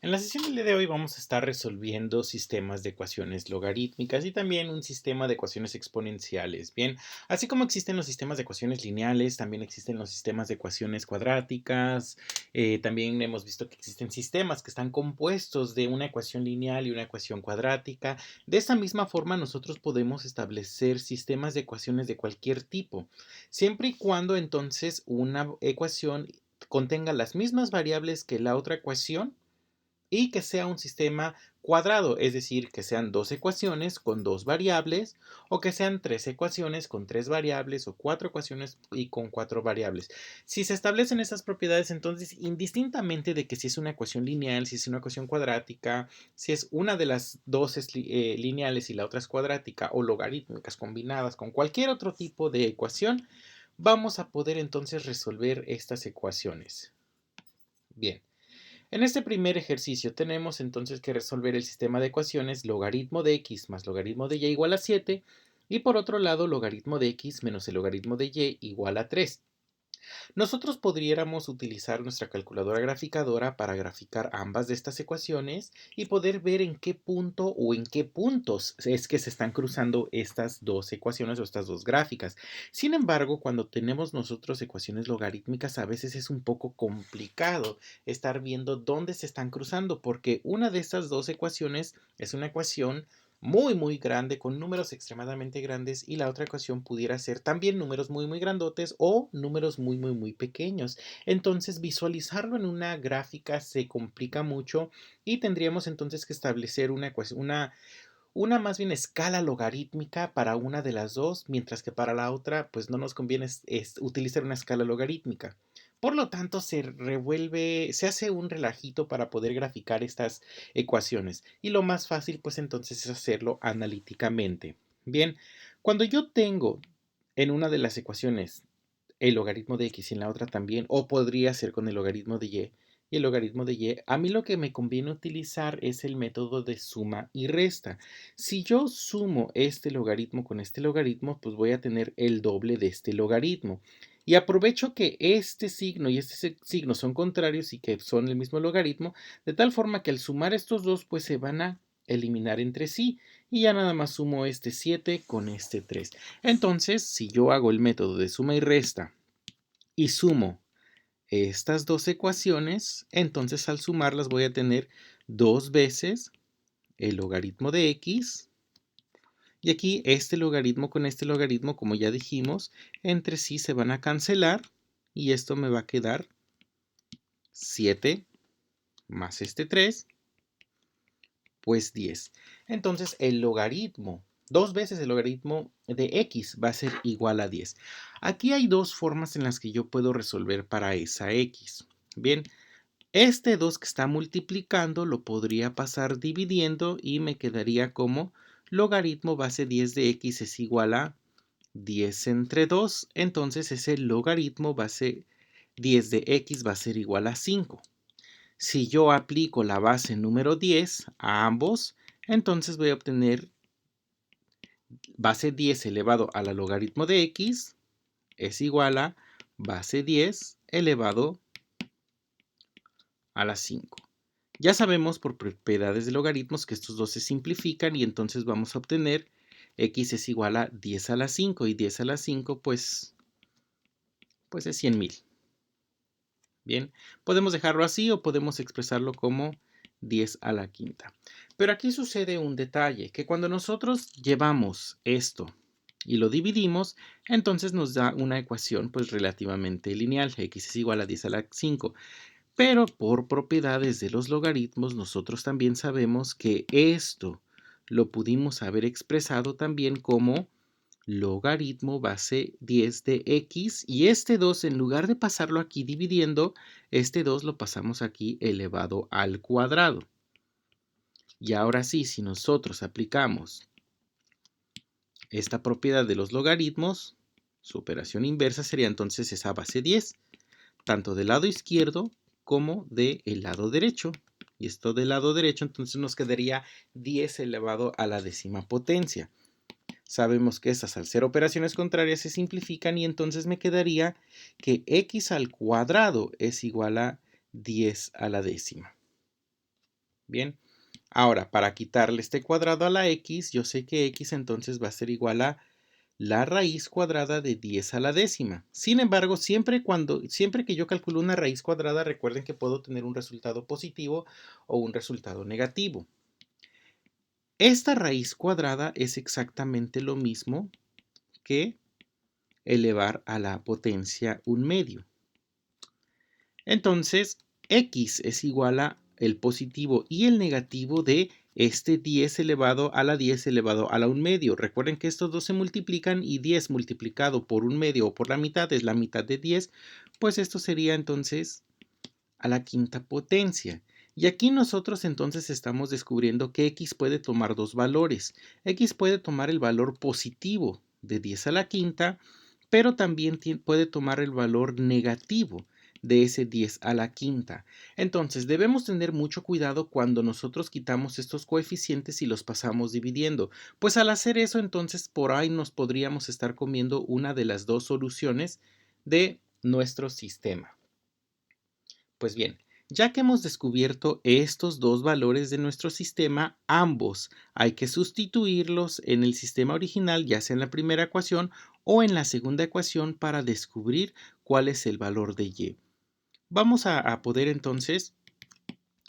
En la sesión del día de hoy vamos a estar resolviendo sistemas de ecuaciones logarítmicas y también un sistema de ecuaciones exponenciales. Bien, así como existen los sistemas de ecuaciones lineales, también existen los sistemas de ecuaciones cuadráticas. También hemos visto que existen sistemas que están compuestos de una ecuación lineal y una ecuación cuadrática. De esta misma forma, nosotros podemos establecer sistemas de ecuaciones de cualquier tipo, siempre y cuando entonces una ecuación contenga las mismas variables que la otra ecuación y que sea un sistema cuadrado, es decir, que sean dos ecuaciones con dos variables o que sean tres ecuaciones con tres variables o cuatro ecuaciones y con cuatro variables. Si se establecen estas propiedades, entonces indistintamente de que si es una ecuación lineal, si es una ecuación cuadrática, si es una de las dos lineales y la otra es cuadrática o logarítmicas combinadas con cualquier otro tipo de ecuación, vamos a poder entonces resolver estas ecuaciones. Bien. En este primer ejercicio tenemos entonces que resolver el sistema de ecuaciones logaritmo de x más logaritmo de y igual a 7 y por otro lado logaritmo de x menos el logaritmo de y igual a 3. Nosotros podríamos utilizar nuestra calculadora graficadora para graficar ambas de estas ecuaciones y poder ver en qué punto o en qué puntos es que se están cruzando estas dos ecuaciones o estas dos gráficas. Sin embargo, cuando tenemos nosotros ecuaciones logarítmicas, a veces es un poco complicado estar viendo dónde se están cruzando, porque una de estas dos ecuaciones es una ecuación muy grande con números extremadamente grandes y la otra ecuación pudiera ser también números muy grandotes o números muy pequeños. Entonces visualizarlo en una gráfica se complica mucho y tendríamos entonces que establecer una ecuación, una más bien escala logarítmica para una de las dos, mientras que para la otra pues no nos conviene utilizar una escala logarítmica. Por lo tanto, se hace un relajito para poder graficar estas ecuaciones. Y lo más fácil pues entonces es hacerlo analíticamente. Bien, cuando yo tengo en una de las ecuaciones el logaritmo de x y en la otra también, o podría ser con el logaritmo de y el logaritmo de y, a mí lo que me conviene utilizar es el método de suma y resta. Si yo sumo este logaritmo con este logaritmo, pues voy a tener el doble de este logaritmo. Y aprovecho que este signo y este signo son contrarios y que son el mismo logaritmo, de tal forma que al sumar estos dos, pues se van a eliminar entre sí. Y ya nada más sumo este 7 con este 3. Entonces, si yo hago el método de suma y resta y sumo estas dos ecuaciones, entonces al sumarlas voy a tener dos veces el logaritmo de x. Y aquí este logaritmo con este logaritmo, como ya dijimos, entre sí se van a cancelar y esto me va a quedar 7 más este 3, pues 10. Entonces el logaritmo, dos veces el logaritmo de x va a ser igual a 10. Aquí hay dos formas en las que yo puedo resolver para esa x. Bien, este 2 que está multiplicando lo podría pasar dividiendo y me quedaría como logaritmo base 10 de x es igual a 10 entre 2. Entonces ese logaritmo base 10 de x va a ser igual a 5. Si yo aplico la base número 10 a ambos, entonces voy a obtener base 10 elevado a la logaritmo de x es igual a base 10 elevado a la 5. Ya sabemos por propiedades de logaritmos que estos dos se simplifican y entonces vamos a obtener x es igual a 10 a la 5 y 10 a la 5 pues es 100,000. Bien, podemos dejarlo así o podemos expresarlo como 10 a la quinta. Pero aquí sucede un detalle, que cuando nosotros llevamos esto y lo dividimos, entonces nos da una ecuación pues relativamente lineal, x es igual a 10 a la 5. Pero por propiedades de los logaritmos, nosotros también sabemos que esto lo pudimos haber expresado también como logaritmo base 10 de x y este 2 en lugar de pasarlo aquí dividiendo, este 2 lo pasamos aquí elevado al cuadrado. Y ahora sí, si nosotros aplicamos esta propiedad de los logaritmos, su operación inversa sería entonces esa base 10, tanto del lado izquierdo como del lado derecho. Y esto del lado derecho entonces nos quedaría 10 elevado a la décima potencia. Sabemos que estas al ser operaciones contrarias se simplifican y entonces me quedaría que x al cuadrado es igual a 10 a la décima. Bien, ahora para quitarle este cuadrado a la x, yo sé que x entonces va a ser igual a la raíz cuadrada de 10 a la décima. Sin embargo, siempre que yo calculo una raíz cuadrada, recuerden que puedo tener un resultado positivo o un resultado negativo. Esta raíz cuadrada es exactamente lo mismo que elevar a la potencia 1/2. Entonces, x es igual a el positivo y el negativo de este 10 elevado a la 10 elevado a la 1/2. Recuerden que estos dos se multiplican y 10 multiplicado por 1/2 o por la mitad es la mitad de 10, pues esto sería entonces a la quinta potencia. Y aquí nosotros entonces estamos descubriendo que x puede tomar dos valores. X puede tomar el valor positivo de 10 a la quinta, pero también puede tomar el valor negativo de ese 10 a la quinta. Entonces debemos tener mucho cuidado cuando nosotros quitamos estos coeficientes y los pasamos dividiendo, pues al hacer eso entonces por ahí nos podríamos estar comiendo una de las dos soluciones de nuestro sistema. Pues bien, ya que hemos descubierto estos dos valores de nuestro sistema, ambos hay que sustituirlos en el sistema original, ya sea en la primera ecuación o en la segunda ecuación para descubrir cuál es el valor de y. Vamos a poder entonces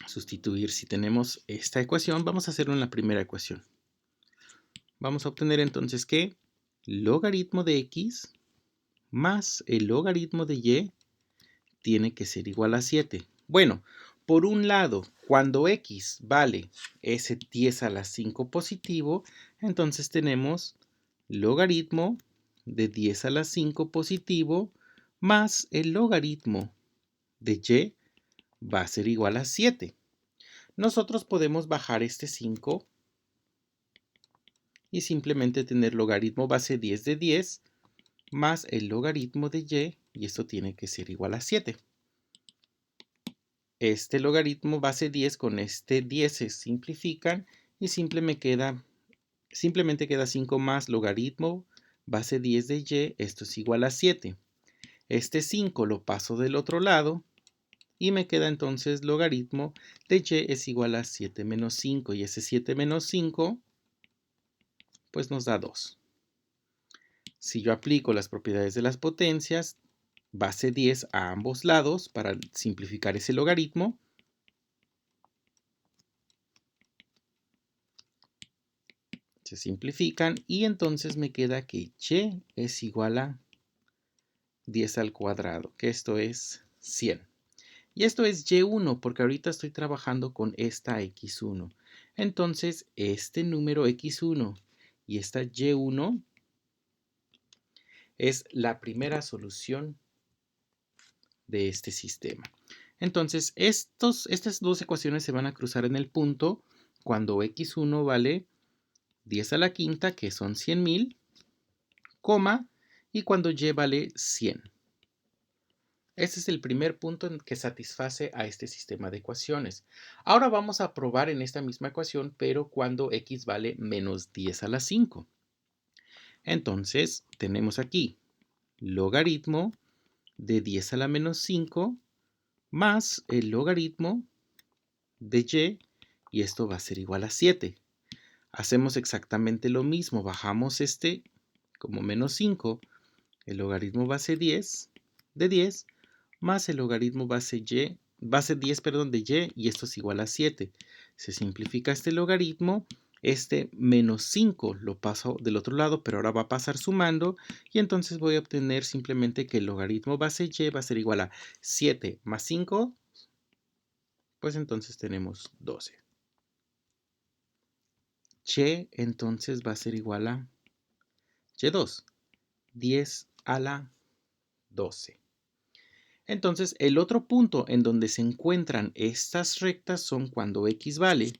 sustituir, si tenemos esta ecuación, vamos a hacerlo en la primera ecuación. Vamos a obtener entonces que logaritmo de x más el logaritmo de y tiene que ser igual a 7. Bueno, por un lado, cuando x vale ese 10 a la 5 positivo, entonces tenemos logaritmo de 10 a la 5 positivo más el logaritmo de y va a ser igual a 7. Nosotros podemos bajar este 5 y simplemente tener logaritmo base 10 de 10 más el logaritmo de y esto tiene que ser igual a 7. Este logaritmo base 10 con este 10 se simplifican y simplemente queda 5 más logaritmo base 10 de y, esto es igual a 7. Este 5 lo paso del otro lado y me queda entonces logaritmo de y es igual a 7 menos 5 y ese 7 menos 5 pues nos da 2. Si yo aplico las propiedades de las potencias, base 10 a ambos lados para simplificar ese logaritmo, se simplifican y entonces me queda que y es igual a 10 al cuadrado, que esto es 100. Y esto es y1 porque ahorita estoy trabajando con esta x1. Entonces este número x1 y esta y1 es la primera solución de este sistema. Entonces estas dos ecuaciones se van a cruzar en el punto cuando x1 vale 10 a la quinta, que son 100,000, coma, y cuando y vale 100. Este es el primer punto en que satisface a este sistema de ecuaciones. Ahora vamos a probar en esta misma ecuación, pero cuando x vale menos 10 a la 5. Entonces, tenemos aquí logaritmo de 10 a la menos 5 más el logaritmo de y esto va a ser igual a 7. Hacemos exactamente lo mismo, bajamos este como menos 5, el logaritmo base 10 de 10 más el logaritmo base 10, de y esto es igual a 7. Se simplifica este logaritmo, este menos 5 lo paso del otro lado, pero ahora va a pasar sumando y entonces voy a obtener simplemente que el logaritmo base y va a ser igual a 7 más 5, pues entonces tenemos 12. Y entonces va a ser igual a y2, 10 a la 12. Entonces, el otro punto en donde se encuentran estas rectas son cuando x vale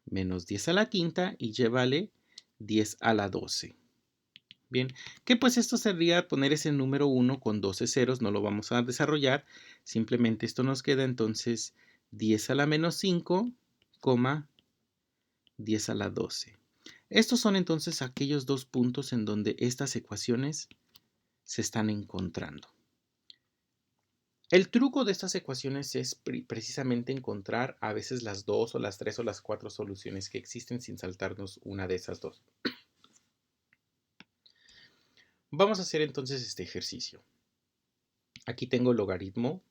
menos 10 a la quinta y y vale 10 a la 12. Bien, que pues esto sería poner ese número 1 con 12 ceros, no lo vamos a desarrollar, simplemente esto nos queda entonces 10 a la menos 5, 10 a la 12. Estos son entonces aquellos dos puntos en donde estas ecuaciones se están encontrando. El truco de estas ecuaciones es precisamente encontrar a veces las dos o las tres o las cuatro soluciones que existen sin saltarnos una de esas dos. Vamos a hacer entonces este ejercicio. Aquí tengo logaritmo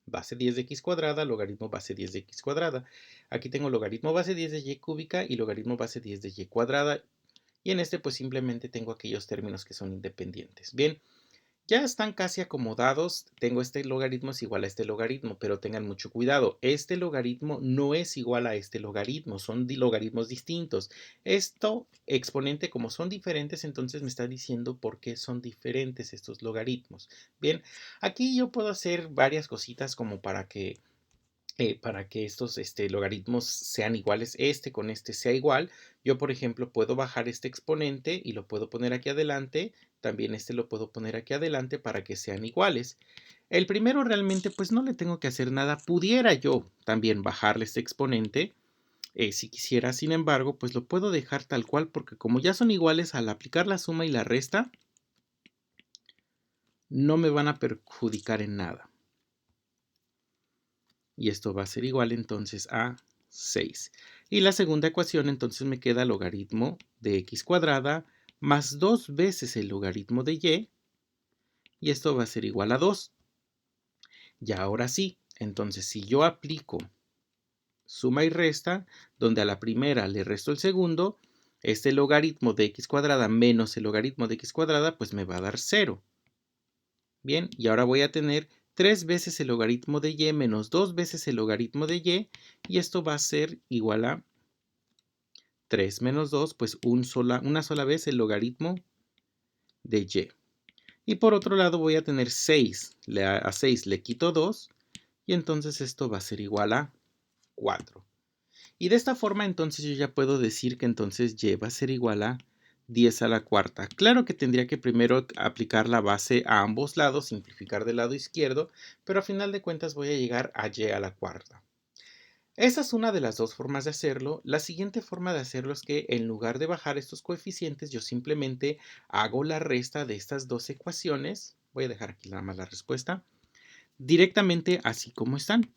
base 10 de x cuadrada, logaritmo base 10 de x cuadrada. Aquí tengo logaritmo base 10 de y cúbica y logaritmo base 10 de y cuadrada. Y en este pues simplemente tengo aquellos términos que son independientes. Bien, ya están casi acomodados. Tengo este logaritmo es igual a este logaritmo, pero tengan mucho cuidado. Este logaritmo no es igual a este logaritmo, son logaritmos distintos. Esto exponente, como son diferentes, entonces me está diciendo por qué son diferentes estos logaritmos. Bien, aquí yo puedo hacer varias cositas como para que estos logaritmos sean iguales, este con este sea igual. Yo, por ejemplo, puedo bajar este exponente y lo puedo poner aquí adelante. También este lo puedo poner aquí adelante para que sean iguales. El primero realmente pues no le tengo que hacer nada. Pudiera yo también bajarle este exponente. Si quisiera, sin embargo, pues lo puedo dejar tal cual porque como ya son iguales al aplicar la suma y la resta, no me van a perjudicar en nada. Y esto va a ser igual entonces a 6. Y la segunda ecuación entonces me queda logaritmo de x cuadrada más 2 veces el logaritmo de y esto va a ser igual a 2. Y ahora sí, entonces si yo aplico suma y resta, donde a la primera le resto el segundo, este logaritmo de x cuadrada menos el logaritmo de x cuadrada, pues me va a dar 0. Bien, y ahora voy a tener 3 veces el logaritmo de y menos 2 veces el logaritmo de y esto va a ser igual a 3 menos 2, pues una sola vez el logaritmo de y. Y por otro lado voy a tener 6, a 6 le quito 2 y entonces esto va a ser igual a 4. Y de esta forma entonces yo ya puedo decir que entonces y va a ser igual a 10 a la cuarta. Claro que tendría que primero aplicar la base a ambos lados, simplificar del lado izquierdo, pero a final de cuentas voy a llegar a y a la cuarta. Esa es una de las dos formas de hacerlo. La siguiente forma de hacerlo es que en lugar de bajar estos coeficientes, yo simplemente hago la resta de estas dos ecuaciones. Voy a dejar aquí nada más la respuesta. Directamente así como están.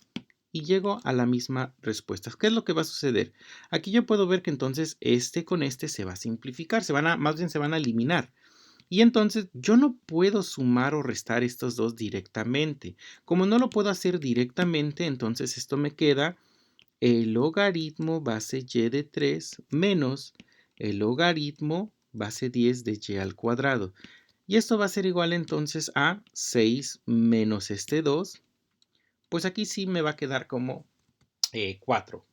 Y llego a la misma respuesta. ¿Qué es lo que va a suceder? Aquí yo puedo ver que entonces este con este se va a simplificar, más bien se van a eliminar. Y entonces yo no puedo sumar o restar estos dos directamente. Como no lo puedo hacer directamente, entonces esto me queda el logaritmo base y de 3 menos el logaritmo base 10 de y al cuadrado. Y esto va a ser igual entonces a 6 menos este 2. Pues aquí sí me va a quedar como 4.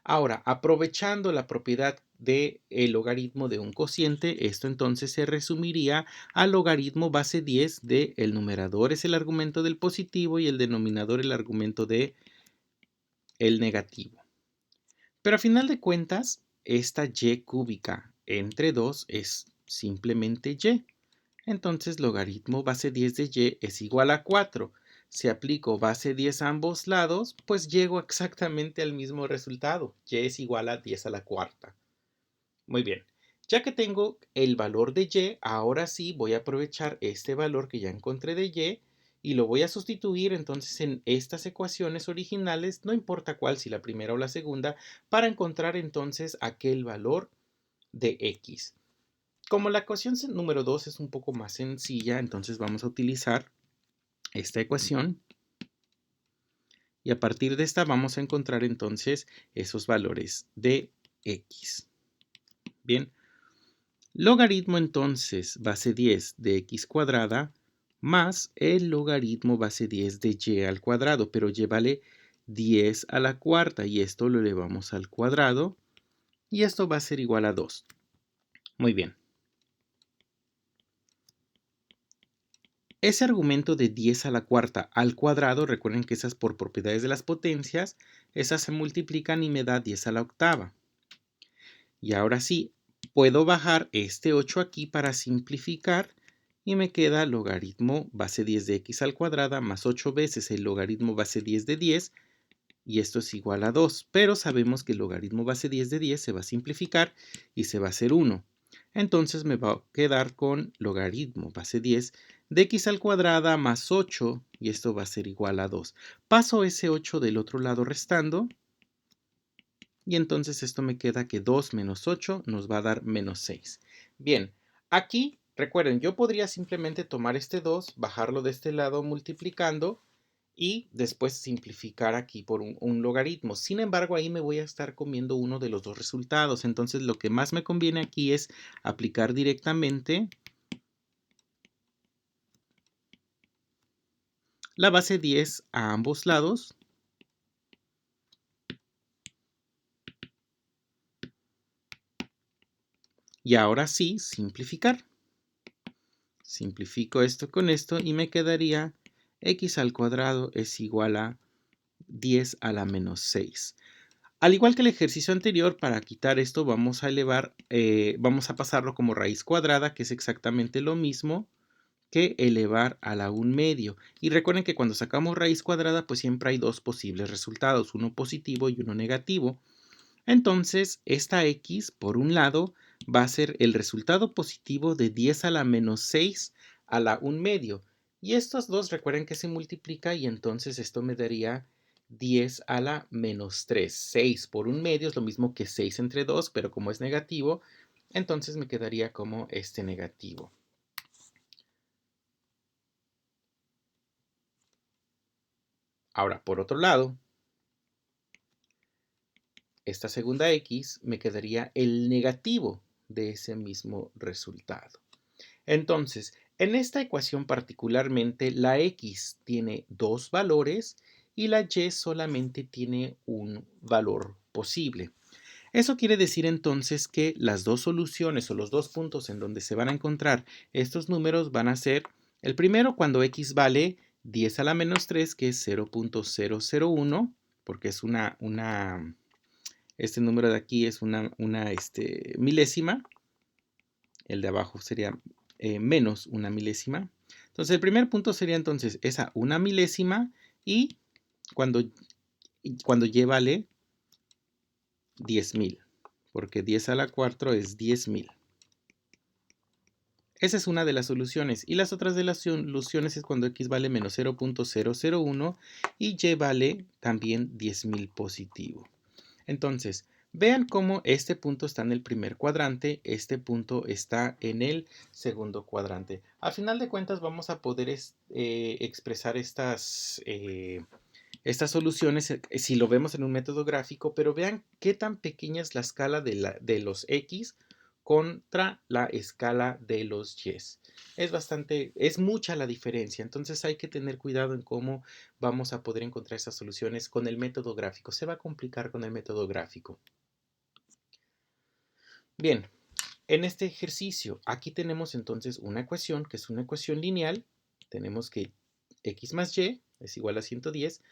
Ahora, aprovechando la propiedad del logaritmo de un cociente, esto entonces se resumiría al logaritmo base 10 de el numerador es el argumento del positivo y el denominador el argumento de el negativo. Pero a final de cuentas, esta y cúbica entre 2 es simplemente y. Entonces, logaritmo base 10 de y es igual a 4. Si aplico base 10 a ambos lados, pues llego exactamente al mismo resultado. Y es igual a 10 a la cuarta. Muy bien. Ya que tengo el valor de y, ahora sí voy a aprovechar este valor que ya encontré de y lo voy a sustituir entonces en estas ecuaciones originales, no importa cuál, si la primera o la segunda, para encontrar entonces aquel valor de x. Como la ecuación número 2 es un poco más sencilla, entonces vamos a utilizar esta ecuación y a partir de esta vamos a encontrar entonces esos valores de x. Bien, logaritmo entonces base 10 de x cuadrada más el logaritmo base 10 de y al cuadrado, pero y vale 10 a la cuarta y esto lo elevamos al cuadrado y esto va a ser igual a 2. Muy bien. Ese argumento de 10 a la cuarta al cuadrado, recuerden que esas por propiedades de las potencias, esas se multiplican y me da 10 a la octava. Y ahora sí, puedo bajar este 8 aquí para simplificar y me queda logaritmo base 10 de x al cuadrada más 8 veces el logaritmo base 10 de 10 y esto es igual a 2, pero sabemos que el logaritmo base 10 de 10 se va a simplificar y se va a hacer 1. Entonces me va a quedar con logaritmo base 10 de x al cuadrada más 8, y esto va a ser igual a 2. Paso ese 8 del otro lado restando, y entonces esto me queda que 2 menos 8 nos va a dar menos 6. Bien, aquí, recuerden, yo podría simplemente tomar este 2, bajarlo de este lado multiplicando, y después simplificar aquí por un logaritmo. Sin embargo, ahí me voy a estar comiendo uno de los dos resultados. Entonces, lo que más me conviene aquí es aplicar directamente la base 10 a ambos lados. Y ahora sí, simplificar. Simplifico esto con esto y me quedaría x al cuadrado es igual a 10 a la menos 6. Al igual que el ejercicio anterior, para quitar esto vamos a vamos a pasarlo como raíz cuadrada, que es exactamente lo mismo que elevar a la 1 medio. Y recuerden que cuando sacamos raíz cuadrada, pues siempre hay dos posibles resultados, uno positivo y uno negativo. Entonces, esta x, por un lado, va a ser el resultado positivo de 10 a la menos 6 a la 1 medio. Y estos dos recuerden que se multiplica y entonces esto me daría 10 a la menos 3. 6 por 1 medio es lo mismo que 6 entre 2, pero como es negativo, entonces me quedaría como este negativo. Ahora, por otro lado, esta segunda x me quedaría el negativo de ese mismo resultado. Entonces, en esta ecuación particularmente, la x tiene dos valores y la y solamente tiene un valor posible. Eso quiere decir entonces que las dos soluciones o los dos puntos en donde se van a encontrar estos números van a ser el primero cuando x vale 10 a la menos 3, que es 0.001, porque es este número de aquí es una milésima. El de abajo sería menos una milésima. Entonces el primer punto sería entonces esa una milésima y cuando y vale 10.000, porque 10 a la 4 es 10.000. Esa es una de las soluciones. Y las otras de las soluciones es cuando x vale menos 0.001 y y vale también 10.000 positivo. Entonces, vean cómo este punto está en el primer cuadrante, este punto está en el segundo cuadrante. A final de cuentas vamos a poder expresar estas soluciones si lo vemos en un método gráfico, pero vean qué tan pequeña es la escala de los x contra la escala de los y. Es mucha la diferencia, entonces hay que tener cuidado en cómo vamos a poder encontrar esas soluciones con el método gráfico. Se va a complicar con el método gráfico. Bien, en este ejercicio, aquí tenemos entonces una ecuación que es una ecuación lineal. Tenemos que x más y es igual a 110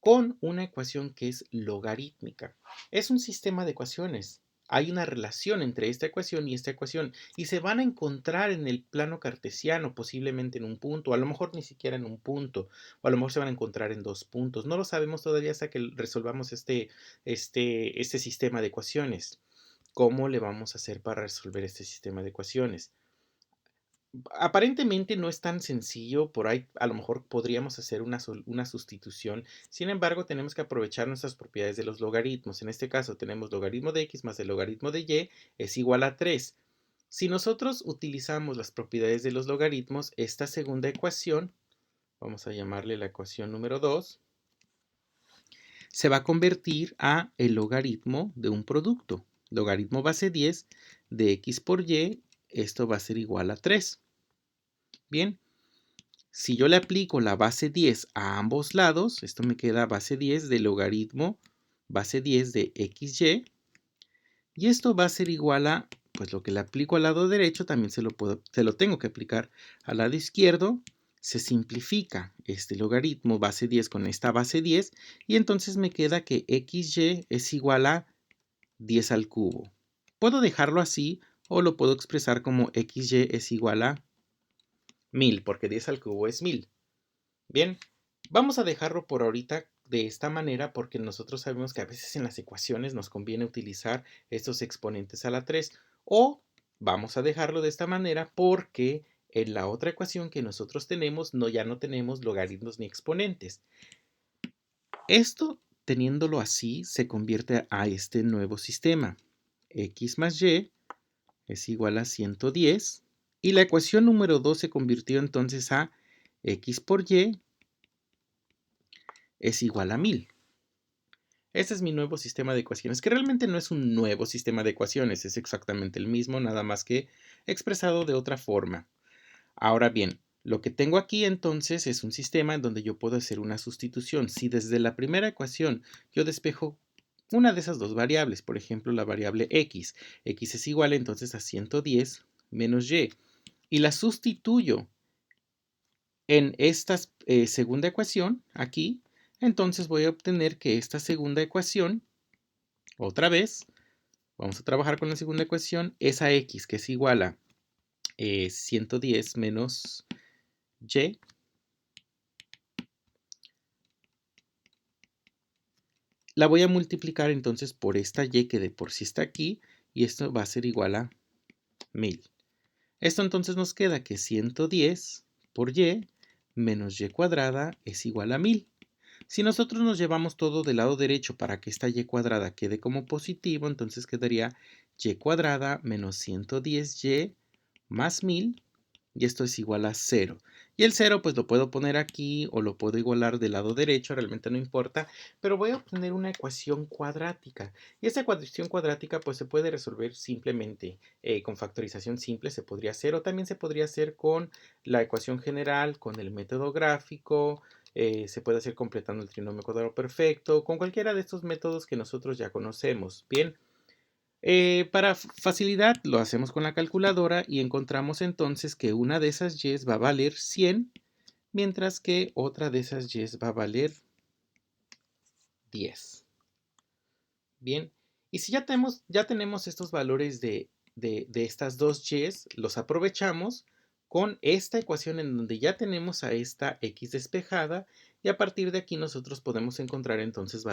con una ecuación que es logarítmica. Es un sistema de ecuaciones. Hay una relación entre esta ecuación y esta ecuación y se van a encontrar en el plano cartesiano, posiblemente en un punto, o a lo mejor ni siquiera en un punto, o a lo mejor se van a encontrar en dos puntos. No lo sabemos todavía hasta que resolvamos este sistema de ecuaciones. ¿Cómo le vamos a hacer para resolver este sistema de ecuaciones? Aparentemente no es tan sencillo, por ahí a lo mejor podríamos hacer una sustitución, sin embargo tenemos que aprovechar nuestras propiedades de los logaritmos. En este caso tenemos logaritmo de x más el logaritmo de y es igual a 3. Si nosotros utilizamos las propiedades de los logaritmos, esta segunda ecuación, vamos a llamarle la ecuación número 2, se va a convertir a el logaritmo de un producto. Logaritmo base 10 de x por y, esto va a ser igual a 3. Bien, si yo le aplico la base 10 a ambos lados, esto me queda base 10 de logaritmo base 10 de xy. Y esto va a ser igual a, pues lo que le aplico al lado derecho, también se lo tengo que aplicar al lado izquierdo. Se simplifica este logaritmo base 10 con esta base 10 y entonces me queda que xy es igual a 10 al cubo. Puedo dejarlo así o lo puedo expresar como xy es igual a 1000, porque 10 al cubo es 1000. Bien, vamos a dejarlo por ahorita de esta manera porque nosotros sabemos que a veces en las ecuaciones nos conviene utilizar estos exponentes a la 3 o vamos a dejarlo de esta manera porque en la otra ecuación que nosotros tenemos, ya no tenemos logaritmos ni exponentes. Esto, teniéndolo así, se convierte a este nuevo sistema. X más Y es igual a 110. Y la ecuación número 2 se convirtió entonces a X por Y es igual a 1000. Este es mi nuevo sistema de ecuaciones, que realmente no es un nuevo sistema de ecuaciones, es exactamente el mismo, nada más que expresado de otra forma. Ahora bien, lo que tengo aquí entonces es un sistema en donde yo puedo hacer una sustitución. Si desde la primera ecuación yo despejo una de esas dos variables, por ejemplo la variable x, x es igual entonces a 110 menos y, y la sustituyo en esta segunda ecuación, aquí, entonces voy a obtener que esta segunda ecuación, otra vez, vamos a trabajar con la segunda ecuación, esa x que es igual a 110 menos y, la voy a multiplicar entonces por esta y que de por sí está aquí, y esto va a ser igual a 1000. Esto entonces nos queda que 110 por y menos y cuadrada es igual a 1000. Si nosotros nos llevamos todo del lado derecho para que esta y cuadrada quede como positivo, entonces quedaría y cuadrada menos 110y más 1000, y esto es igual a 0. Y el 0 pues lo puedo poner aquí o lo puedo igualar del lado derecho, realmente no importa, pero voy a obtener una ecuación cuadrática. Y esta ecuación cuadrática pues se puede resolver simplemente con factorización simple, se podría hacer, o también se podría hacer con la ecuación general, con el método gráfico, se puede hacer completando el trinomio cuadrado perfecto, con cualquiera de estos métodos que nosotros ya conocemos. Bien. Para facilidad lo hacemos con la calculadora y encontramos entonces que una de esas y's va a valer 100, mientras que otra de esas y's va a valer 10. Bien, y si ya tenemos estos valores de estas dos y's, los aprovechamos con esta ecuación en donde ya tenemos a esta x despejada, y a partir de aquí nosotros podemos encontrar entonces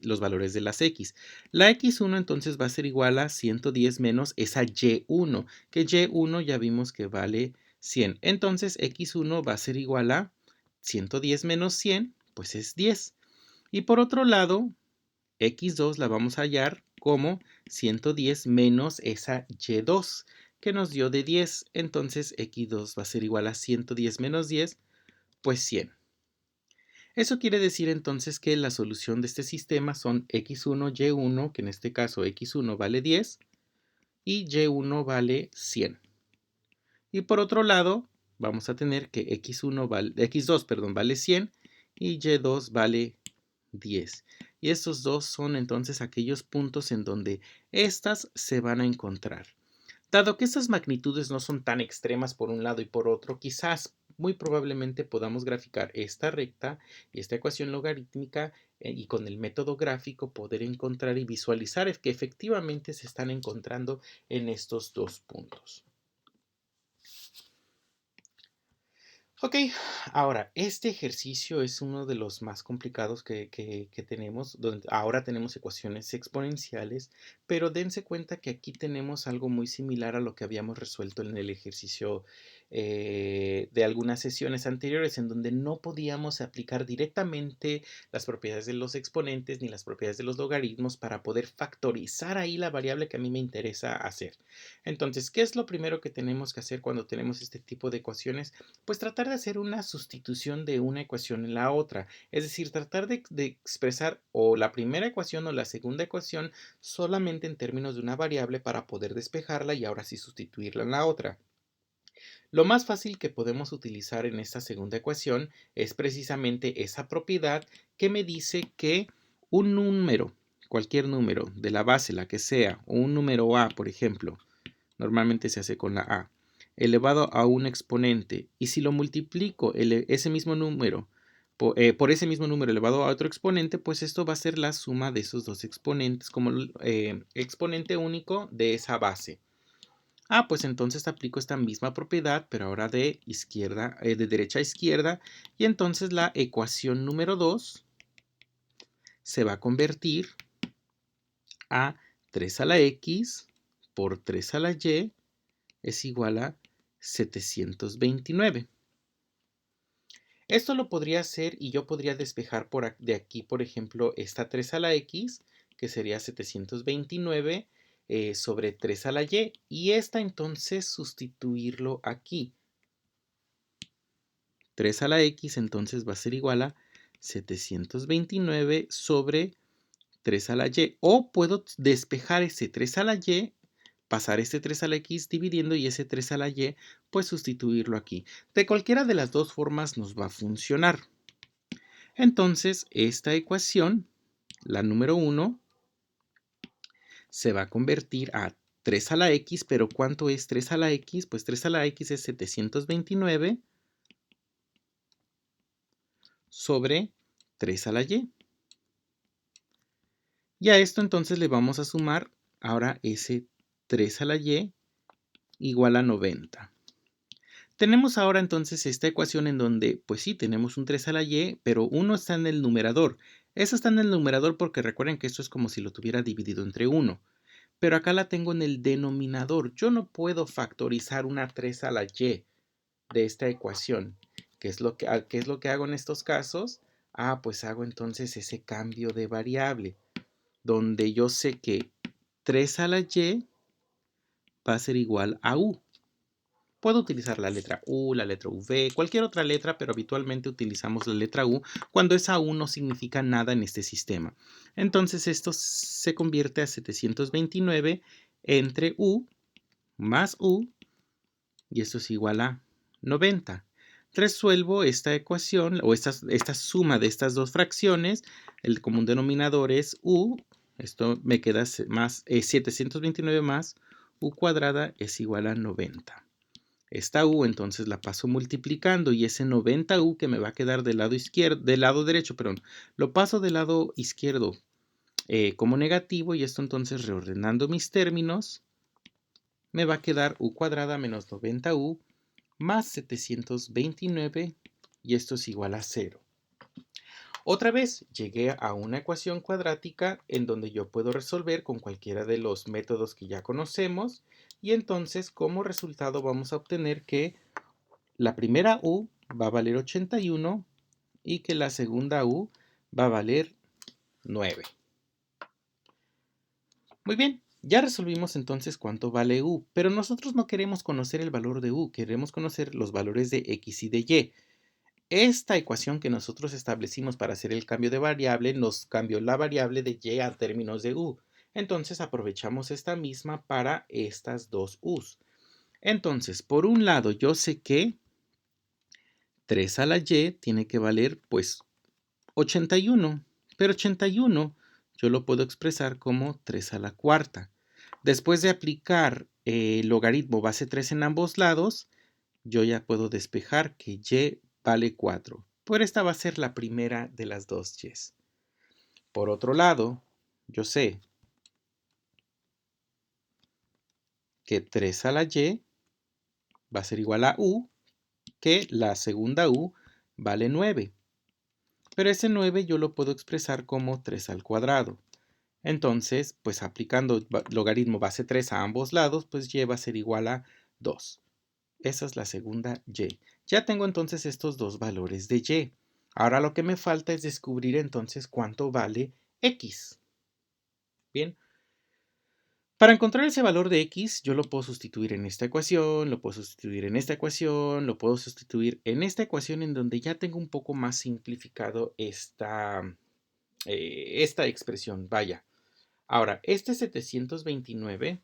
los valores de las x. La x1 entonces va a ser igual a 110 menos esa y1, que y1 ya vimos que vale 100. Entonces x1 va a ser igual a 110 menos 100, pues es 10. Y por otro lado, x2 la vamos a hallar como 110 menos esa y2 que nos dio de 10. Entonces x2 va a ser igual a 110 menos 10, pues 100. Eso quiere decir entonces que la solución de este sistema son x1, y1, que en este caso x1 vale 10 y y1 vale 100. Y por otro lado, vamos a tener que x2 vale 100 y y2 vale 10. Y estos dos son entonces aquellos puntos en donde estas se van a encontrar. Dado que estas magnitudes no son tan extremas por un lado y por otro, quizás muy probablemente podamos graficar esta recta y esta ecuación logarítmica y con el método gráfico poder encontrar y visualizar que efectivamente se están encontrando en estos dos puntos. Ok, ahora, este ejercicio es uno de los más complicados que tenemos, donde ahora tenemos ecuaciones exponenciales, pero dense cuenta que aquí tenemos algo muy similar a lo que habíamos resuelto en el ejercicio de algunas sesiones anteriores, en donde no podíamos aplicar directamente las propiedades de los exponentes ni las propiedades de los logaritmos para poder factorizar ahí la variable que a mí me interesa hacer. Entonces, ¿qué es lo primero que tenemos que hacer cuando tenemos este tipo de ecuaciones? Pues tratar de hacer una sustitución de una ecuación en la otra, es decir, tratar de expresar o la primera ecuación o la segunda ecuación solamente en términos de una variable para poder despejarla y ahora sí sustituirla en la otra. Lo más fácil que podemos utilizar en esta segunda ecuación es precisamente esa propiedad que me dice que un número, cualquier número de la base, la que sea, o un número a, por ejemplo, normalmente se hace con la a, elevado a un exponente, y si lo multiplico ese mismo número por ese mismo número elevado a otro exponente, pues esto va a ser la suma de esos dos exponentes como exponente único de esa base. Pues entonces aplico esta misma propiedad, pero ahora de derecha a izquierda, y entonces la ecuación número 2 se va a convertir a 3 a la x por 3 a la y es igual a 729. Esto lo podría hacer y yo podría despejar de aquí, por ejemplo, esta 3 a la x, que sería 729 sobre 3 a la y, y esta entonces sustituirlo aquí. 3 a la x entonces va a ser igual a 729 sobre 3 a la y. O puedo despejar ese 3 a la y, pasar este 3 a la x dividiendo y ese 3 a la y, pues sustituirlo aquí. De cualquiera de las dos formas nos va a funcionar. Entonces, esta ecuación, la número 1, se va a convertir a 3 a la x, pero ¿cuánto es 3 a la x? Pues 3 a la x es 729 sobre 3 a la y. Y a esto entonces le vamos a sumar ahora ese 3 a la y igual a 90. Tenemos ahora entonces esta ecuación en donde, pues sí, tenemos un 3 a la y, pero 1 está en el numerador. Eso está en el numerador porque recuerden que esto es como si lo tuviera dividido entre 1. Pero acá la tengo en el denominador. Yo no puedo factorizar una 3 a la y de esta ecuación. ¿Qué es lo que hago en estos casos? Pues hago entonces ese cambio de variable, donde yo sé que 3 a la y va a ser igual a u. Puedo utilizar la letra U, la letra V, cualquier otra letra, pero habitualmente utilizamos la letra U cuando esa U no significa nada en este sistema. Entonces esto se convierte a 729 entre U más U, y esto es igual a 90. Resuelvo esta ecuación o esta suma de estas dos fracciones. El común denominador es U. Esto me queda más 729 más U cuadrada es igual a 90. Esta u entonces la paso multiplicando y ese 90u que me va a quedar del lado izquierdo, del lado derecho, perdón, lo paso del lado izquierdo como negativo y esto entonces reordenando mis términos me va a quedar u cuadrada menos 90u más 729 y esto es igual a 0. Otra vez llegué a una ecuación cuadrática en donde yo puedo resolver con cualquiera de los métodos que ya conocemos y entonces como resultado vamos a obtener que la primera u va a valer 81 y que la segunda u va a valer 9. Muy bien, ya resolvimos entonces cuánto vale u, pero nosotros no queremos conocer el valor de u, queremos conocer los valores de x y de y. Esta ecuación que nosotros establecimos para hacer el cambio de variable nos cambió la variable de y a términos de u. Entonces aprovechamos esta misma para estas dos u's. Entonces, por un lado, yo sé que 3 a la y tiene que valer pues 81, pero 81 yo lo puedo expresar como 3 a la cuarta. Después de aplicar el logaritmo base 3 en ambos lados, yo ya puedo despejar que y vale 4. Por esta va a ser la primera de las dos y's. Por otro lado, yo sé que 3 a la y va a ser igual a u, que la segunda u vale 9. Pero ese 9 yo lo puedo expresar como 3 al cuadrado. Entonces, pues aplicando logaritmo base 3 a ambos lados, pues y va a ser igual a 2. Esa es la segunda y. Ya tengo entonces estos dos valores de y. Ahora lo que me falta es descubrir entonces cuánto vale x. Bien. Para encontrar ese valor de x, yo lo puedo sustituir en esta ecuación, lo puedo sustituir en esta ecuación, lo puedo sustituir en esta ecuación en donde ya tengo un poco más simplificado esta expresión. Vaya. Ahora, este 729,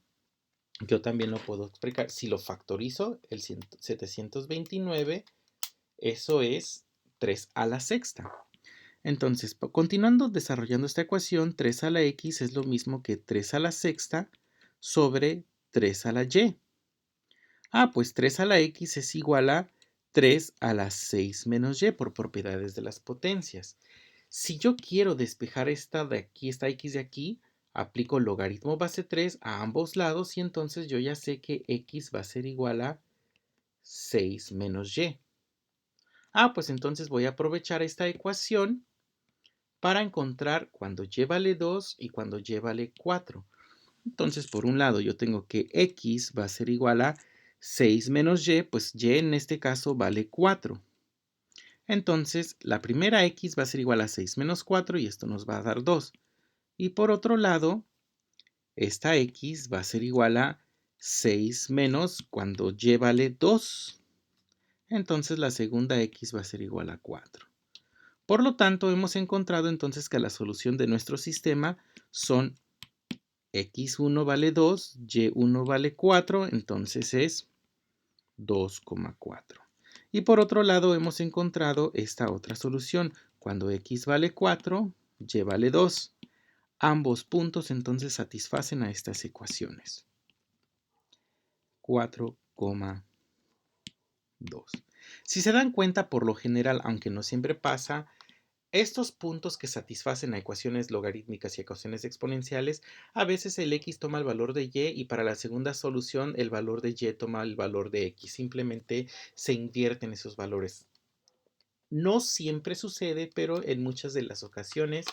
yo también lo puedo explicar. Si lo factorizo, el 729, eso es 3 a la sexta. Entonces, continuando desarrollando esta ecuación, 3 a la x es lo mismo que 3 a la sexta sobre 3 a la y. Pues 3 a la x es igual a 3 a la 6 menos y por propiedades de las potencias. Si yo quiero despejar esta de aquí, esta x de aquí, aplico logaritmo base 3 a ambos lados y entonces yo ya sé que x va a ser igual a 6 menos y. Pues entonces voy a aprovechar esta ecuación para encontrar cuando y vale 2 y cuando y vale 4. Entonces, por un lado, yo tengo que x va a ser igual a 6 menos y, pues y en este caso vale 4. Entonces, la primera x va a ser igual a 6 menos 4 y esto nos va a dar 2. Y por otro lado, esta x va a ser igual a 6 menos cuando y vale 2. Entonces, la segunda x va a ser igual a 4. Por lo tanto, hemos encontrado entonces que la solución de nuestro sistema son x1 vale 2, y1 vale 4, entonces es 2,4. Y por otro lado hemos encontrado esta otra solución. Cuando x vale 4, y vale 2. Ambos puntos entonces satisfacen a estas ecuaciones. 4,2. Si se dan cuenta, por lo general, aunque no siempre pasa, estos puntos que satisfacen a ecuaciones logarítmicas y ecuaciones exponenciales, a veces el x toma el valor de y para la segunda solución el valor de y toma el valor de x. Simplemente se invierten esos valores. No siempre sucede, pero en muchas de las ocasiones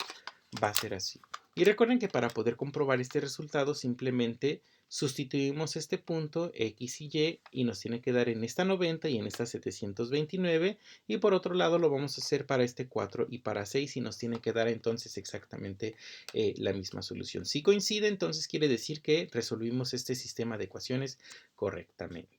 va a ser así. Y recuerden que para poder comprobar este resultado simplemente sustituimos este punto x y nos tiene que dar en esta 90 y en esta 729 y por otro lado lo vamos a hacer para este 4 y para 6 y nos tiene que dar entonces exactamente la misma solución. Si coincide, entonces quiere decir que resolvimos este sistema de ecuaciones correctamente.